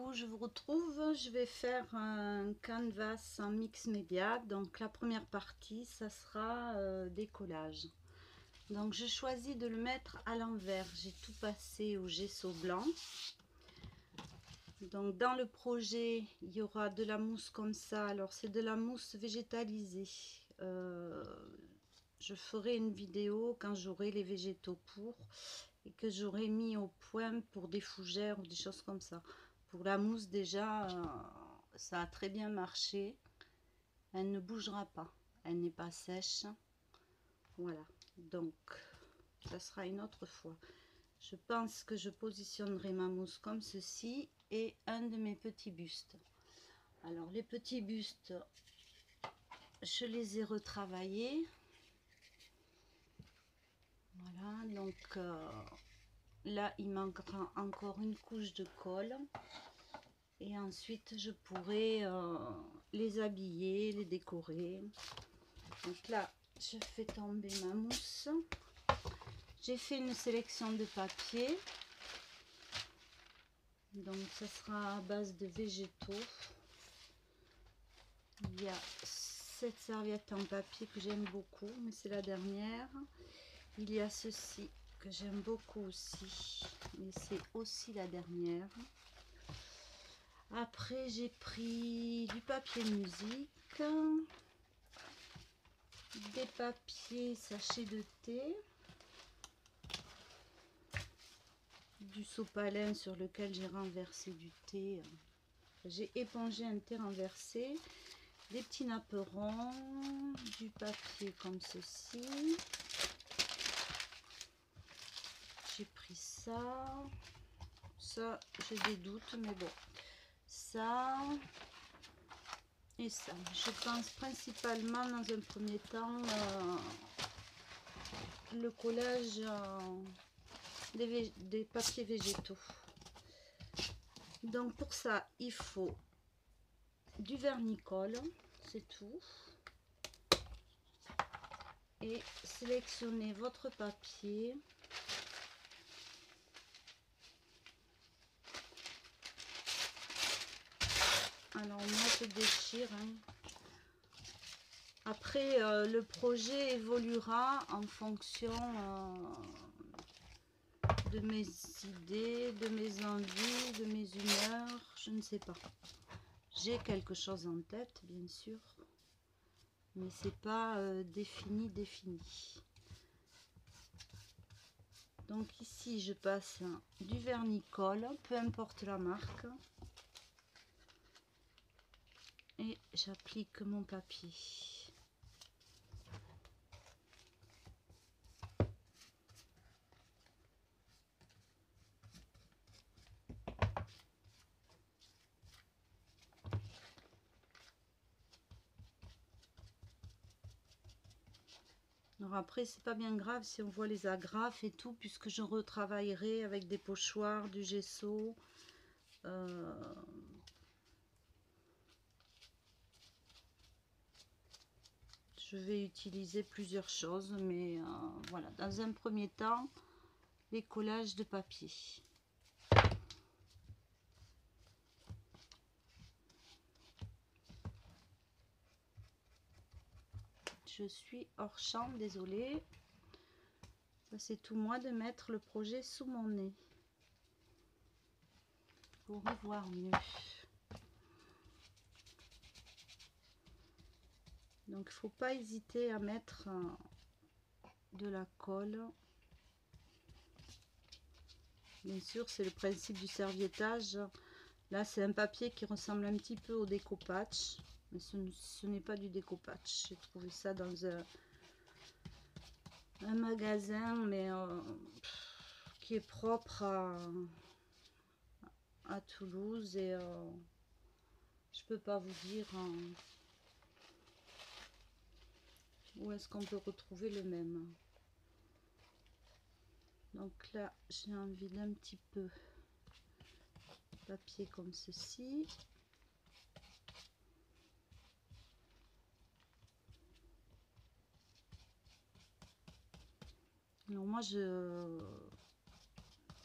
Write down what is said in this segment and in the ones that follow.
où je vous retrouve. Je vais faire un canvas en mix média. Donc la première partie, ça sera des collages. Donc je choisis de le mettre à l'envers. J'ai tout passé au gesso blanc. Donc dans le projet, il y aura de la mousse comme ça. Alors c'est de la mousse végétalisée. Je ferai une vidéo quand j'aurai les végétaux pour et que j'aurai mis au point pour des fougères ou des choses comme ça. Pour la mousse déjà, ça a très bien marché. Elle ne bougera pas. Elle n'est pas sèche. Voilà. Donc, ça sera une autre fois. Je pense que je positionnerai ma mousse comme ceci et un de mes petits bustes. Alors, les petits bustes, je les ai retravaillés. Voilà. Donc, là, il manquera encore une couche de colle. Et ensuite, je pourrai les habiller, les décorer. Donc là, je fais tomber ma mousse. J'ai fait une sélection de papier. Donc, ça sera à base de végétaux. Il y a cette serviette en papier que j'aime beaucoup, mais c'est la dernière. Il y a ceci que j'aime beaucoup aussi, mais c'est aussi la dernière. Après, j'ai pris du papier musique, des papiers sachets de thé, du sopalin sur lequel j'ai renversé du thé. J'ai épongé un thé renversé, des petits napperons, du papier comme ceci. J'ai pris ça. Ça, j'ai des doutes, mais bon. Ça et ça. Je pense principalement dans un premier temps le collage des papiers végétaux. Donc pour ça, il faut du vernis-colle, c'est tout. Et sélectionnez votre papier. Alors moi je déchire. Après le projet évoluera en fonction de mes idées, de mes envies, de mes humeurs, je ne sais pas. J'ai quelque chose en tête, bien sûr, mais c'est pas défini. Donc ici, je passe du vernis-colle, peu importe la marque, et j'applique mon papier. Alors après, c'est pas bien grave si on voit les agrafes et tout, puisque je retravaillerai avec des pochoirs, du gesso. Je vais utiliser plusieurs choses, mais voilà, dans un premier temps, les collages de papier. Je suis hors champ, désolée. Ça, c'est tout moi de mettre le projet sous mon nez pour y voir mieux. Donc, il ne faut pas hésiter à mettre de la colle. Bien sûr, c'est le principe du serviettage. Là, c'est un papier qui ressemble un petit peu au découpage, mais ce n'est pas du découpage. J'ai trouvé ça dans un magasin, mais qui est propre à Toulouse, et je peux pas vous dire où est-ce qu'on peut retrouver le même. Donc là, j'ai envie d'un petit peu de papier comme ceci. Alors moi,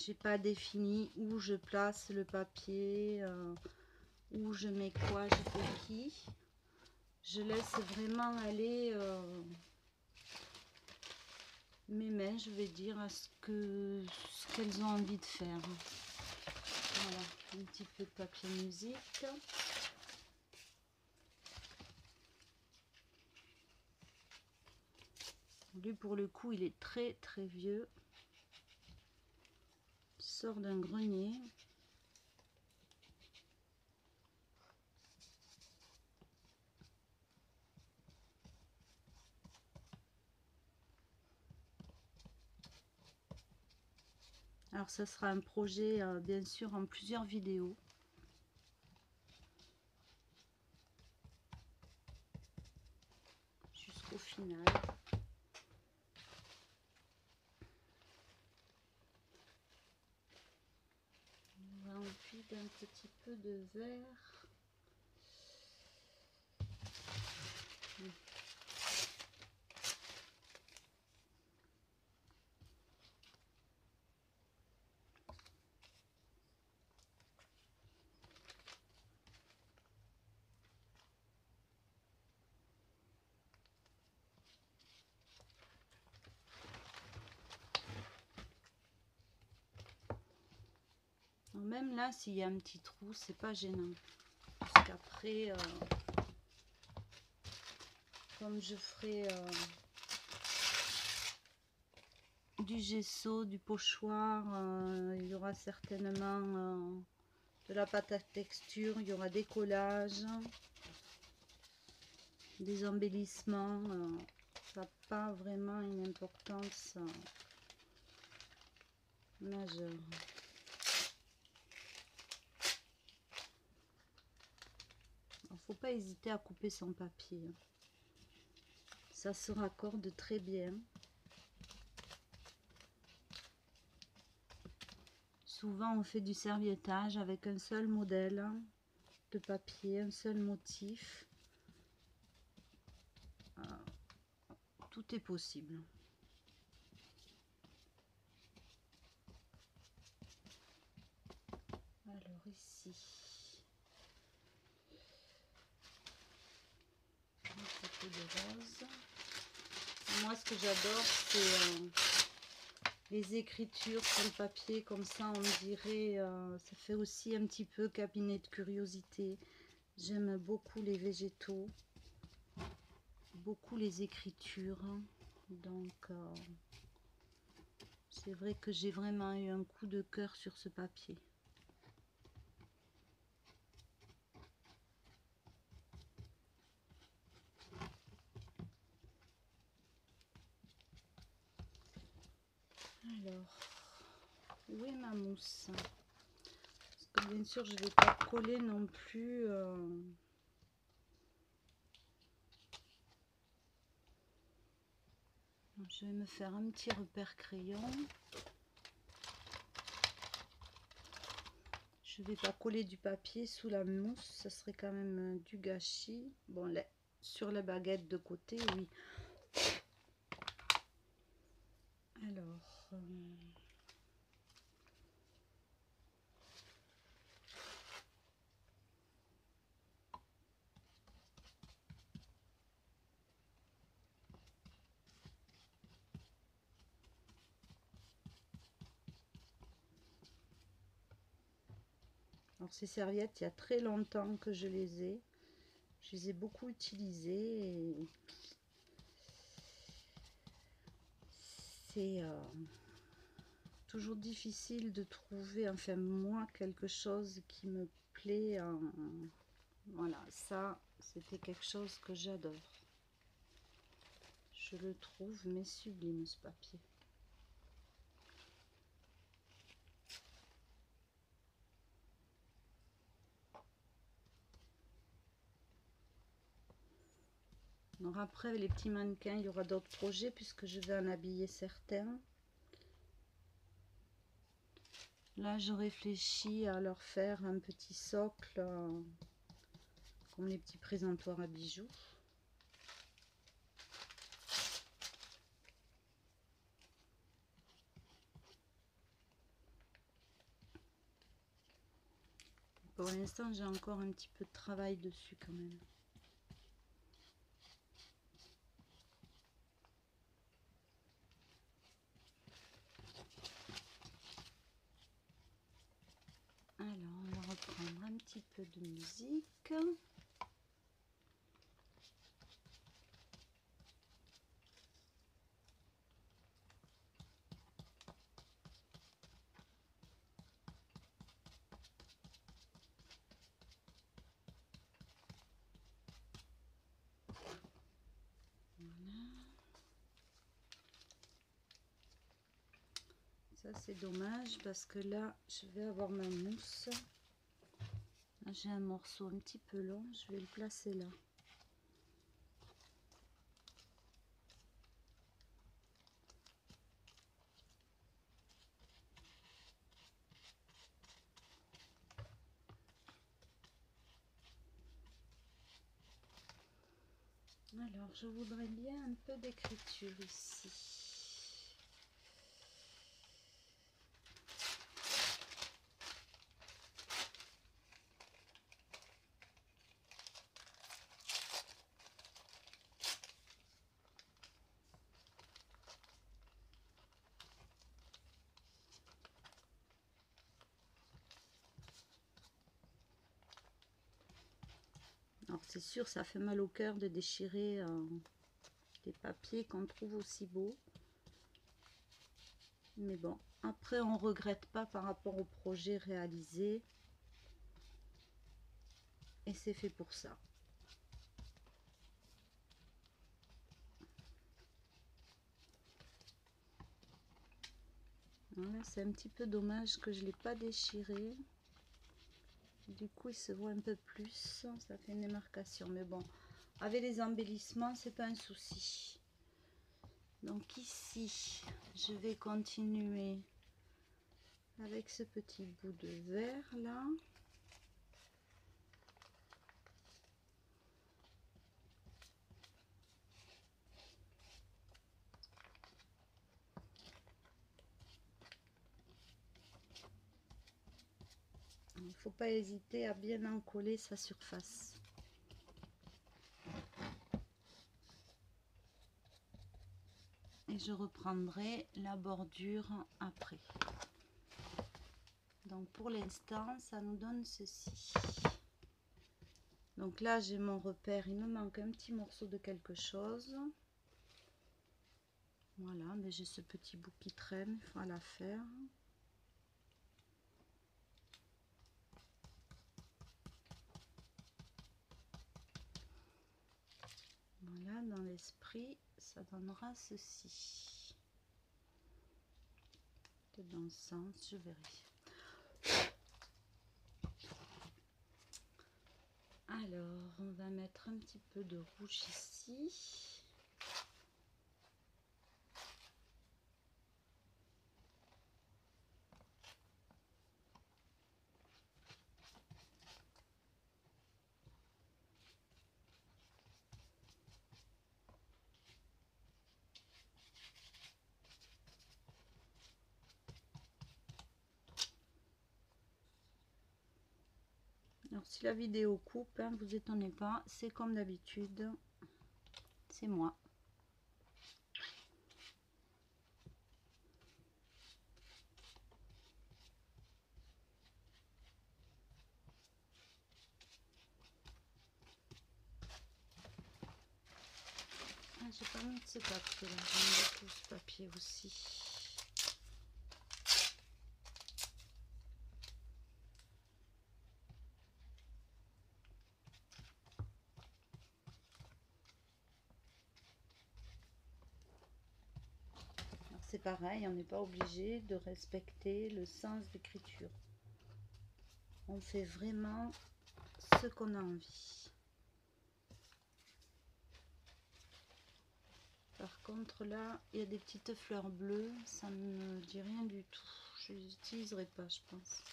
j'ai pas défini où je place le papier, où je mets quoi, je fais qui. Je laisse vraiment aller mes mains, je vais dire, à ce qu'elles ont envie de faire. Voilà, un petit peu de papier musique. Lui, pour le coup, il est très très vieux. Il sort d'un grenier. Alors ça sera un projet bien sûr en plusieurs vidéos. Jusqu'au final. On va ensuite un petit peu de verre. Même là, s'il y a un petit trou, c'est pas gênant. Parce qu'après, comme je ferai du gesso, du pochoir, il y aura certainement de la pâte à texture, il y aura des collages, des embellissements. Ça n'a pas vraiment une importance majeure. Faut pas hésiter à couper son papier. Ça se raccorde très bien. Souvent on fait du serviettage avec un seul modèle de papier, un seul motif. Tout est possible. Alors ici, un peu de rose. Moi, ce que j'adore, c'est les écritures sur le papier, comme ça, on dirait, ça fait aussi un petit peu cabinet de curiosité. J'aime beaucoup les végétaux, beaucoup les écritures, donc c'est vrai que j'ai vraiment eu un coup de cœur sur ce papier. Alors, où est ma mousse? Parce que bien sûr, je ne vais pas coller non plus. Je vais me faire un petit repère crayon. Je ne vais pas coller du papier sous la mousse, ça serait quand même du gâchis. Bon, là, sur la baguette de côté, oui. Alors, ces serviettes, il y a très longtemps que je les ai. Je les ai beaucoup utilisées et c'est toujours difficile de trouver, enfin moi, quelque chose qui me plaît. Voilà, ça, c'était quelque chose que j'adore. Je le trouve mais sublime, ce papier. Alors après, les petits mannequins, il y aura d'autres projets puisque je vais en habiller certains. Là, je réfléchis à leur faire un petit socle, comme les petits présentoirs à bijoux. Pour l'instant, j'ai encore un petit peu de travail dessus quand même. Alors, on va reprendre un petit peu de musique. Ça c'est dommage parce que là je vais avoir ma mousse. J'ai un morceau un petit peu long, je vais le placer là. Alors je voudrais bien un peu d'écriture ici. Alors c'est sûr, ça fait mal au cœur de déchirer des papiers qu'on trouve aussi beaux. Mais bon, après on regrette pas par rapport au projet réalisé. Et c'est fait pour ça. Voilà, c'est un petit peu dommage que je ne l'ai pas déchiré. Du coup, il se voit un peu plus. Ça fait une démarcation. Mais bon, avec les embellissements, c'est pas un souci. Donc ici, je vais continuer avec ce petit bout de verre là. Il ne faut pas hésiter à bien en coller sa surface. Et je reprendrai la bordure après. Donc pour l'instant, ça nous donne ceci. Donc là, j'ai mon repère. Il me manque un petit morceau de quelque chose. Voilà, mais j'ai ce petit bout qui traîne. Il faut la faire. Voilà, dans l'esprit, ça donnera ceci. Peut-être dans le sens, je vérifie. Alors, on va mettre un petit peu de rouge ici. Alors, si la vidéo coupe, hein, vous étonnez pas, c'est comme d'habitude, c'est moi. Ah, j'ai pas mis de ce papier là, j'aime beaucoup ce papier aussi. C'est pareil, on n'est pas obligé de respecter le sens d'écriture. On fait vraiment ce qu'on a envie. Par contre là, il y a des petites fleurs bleues, ça ne me dit rien du tout. Je les utiliserai pas, je pense.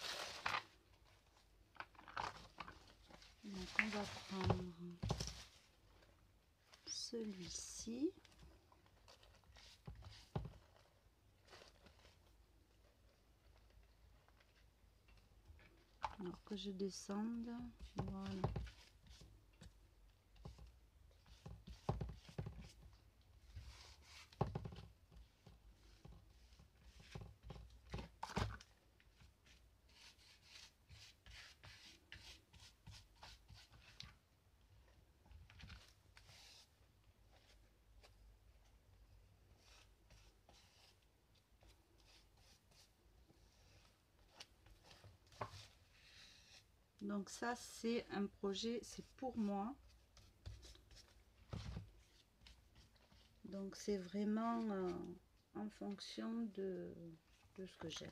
Donc on va prendre celui-ci. Alors que que je descende. Voilà. Donc ça, c'est un projet, c'est pour moi. Donc c'est vraiment en fonction de ce que j'aime.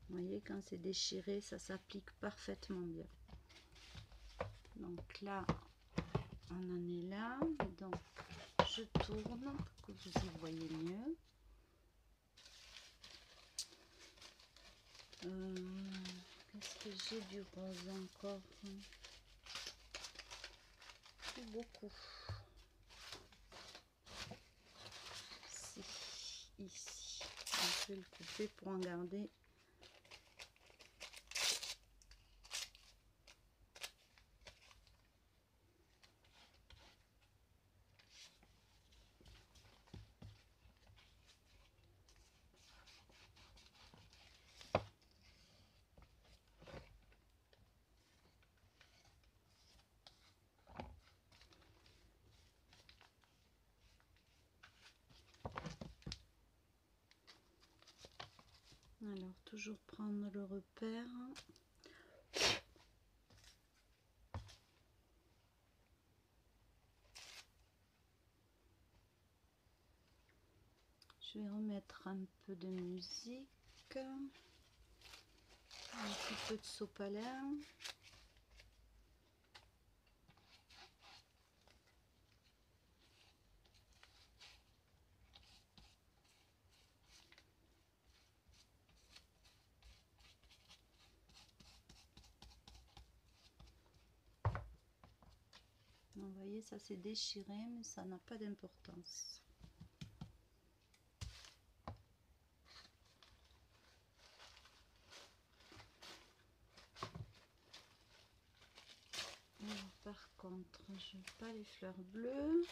Vous voyez, quand c'est déchiré, ça s'applique parfaitement bien. Donc là, on en est là. Donc je tourne pour que vous y voyez mieux. Qu'est-ce que j'ai du rose encore? Beaucoup. Si, ici. Je vais le couper pour en garder. Alors, toujours prendre le repère. Je vais remettre un peu de musique. Un petit peu de sopalin. Vous voyez, ça s'est déchiré, mais ça n'a pas d'importance. Par contre, je n'ai pas les fleurs bleues.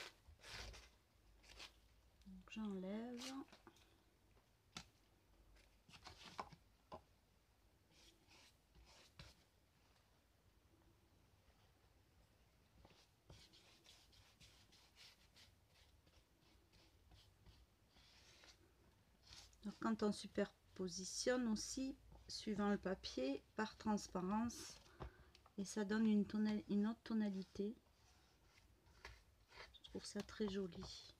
Donc j'enlève. Donc quand on superpositionne aussi, suivant le papier, par transparence, et ça donne une autre tonalité. Je trouve ça très joli.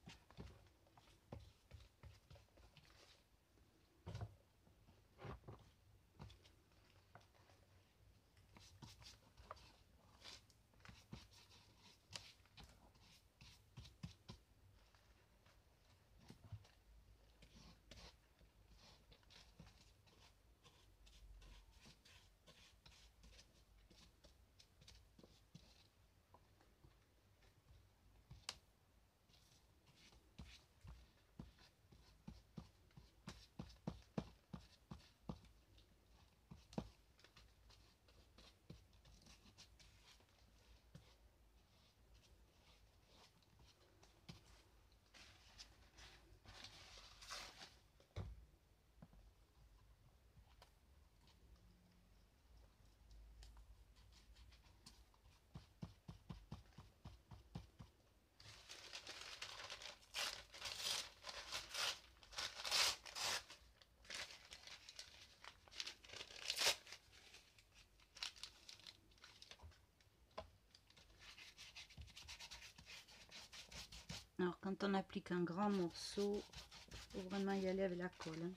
Alors quand on applique un grand morceau, il faut vraiment y aller avec la colle, hein.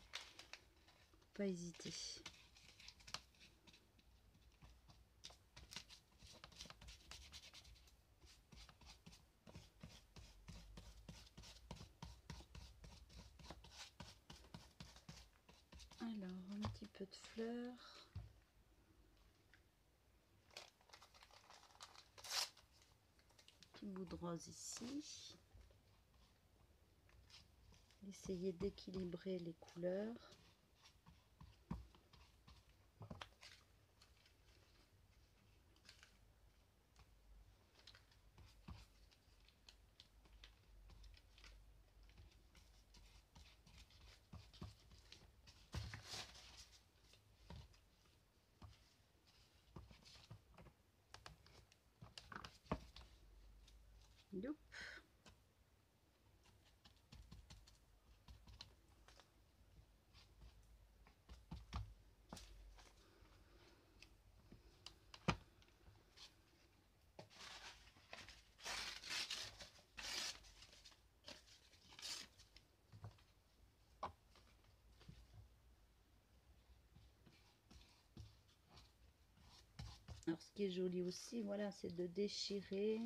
Pas hésiter. Alors un petit peu de fleurs. petit bout de rose ici. Essayer d'équilibrer les couleurs. Youp. Alors ce qui est joli aussi, voilà, c'est de déchirer,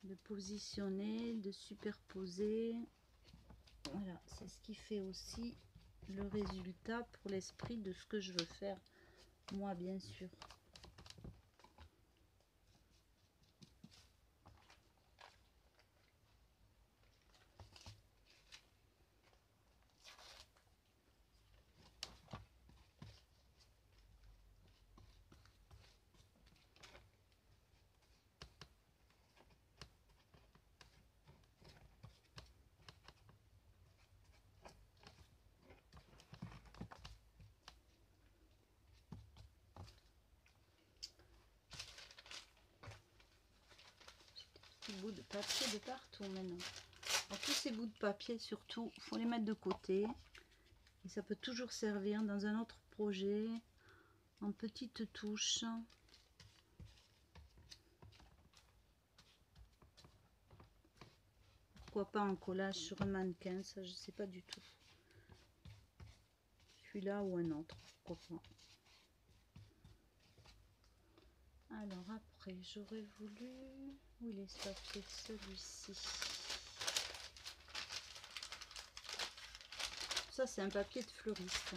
de positionner, de superposer. Voilà, c'est ce qui fait aussi le résultat pour l'esprit de ce que je veux faire, moi bien sûr. Bouts de papier de partout maintenant. Alors, tous ces bouts de papier surtout, il faut les mettre de côté. Et ça peut toujours servir dans un autre projet, en petites touches. Pourquoi pas un collage sur un mannequin, ça je sais pas du tout. Celui-là ou un autre, pourquoi pas. Alors après, j'aurais voulu... Où il est ce papier? Celui-ci. Ça, c'est un papier de fleuriste.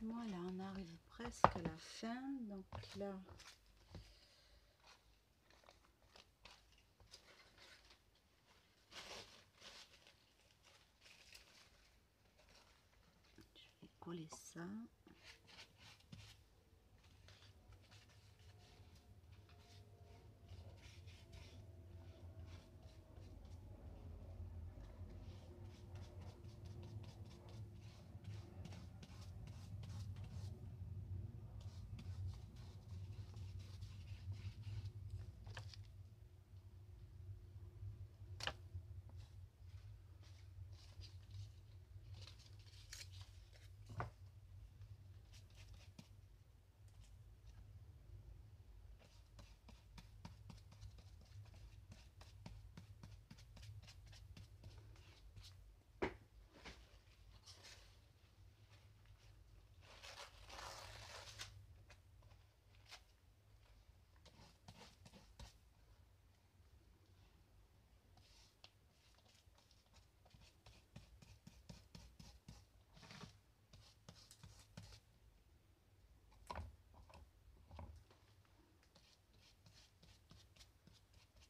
Voilà, on arrive presque à la fin. Donc là... je vais coller ça.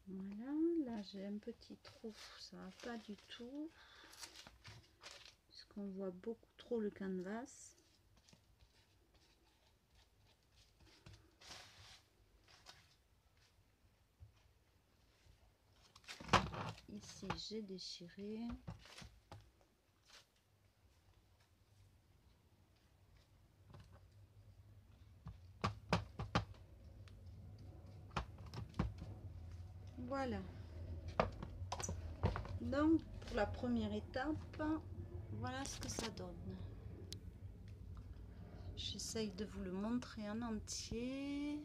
Voilà, là j'ai un petit trou, ça va pas du tout, puisqu'on voit beaucoup trop le canvas. Ici j'ai déchiré. Voilà. Donc pour la première étape, voilà ce que ça donne. J'essaye de vous le montrer en entier.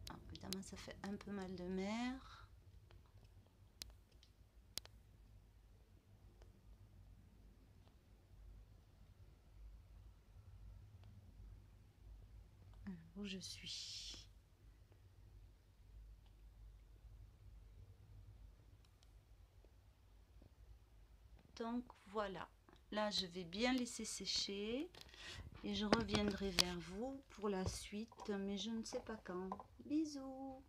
Ah, évidemment ça fait un peu mal de mer. où je suis. Donc voilà, là je vais bien laisser sécher et je reviendrai vers vous pour la suite, mais je ne sais pas quand. Bisous!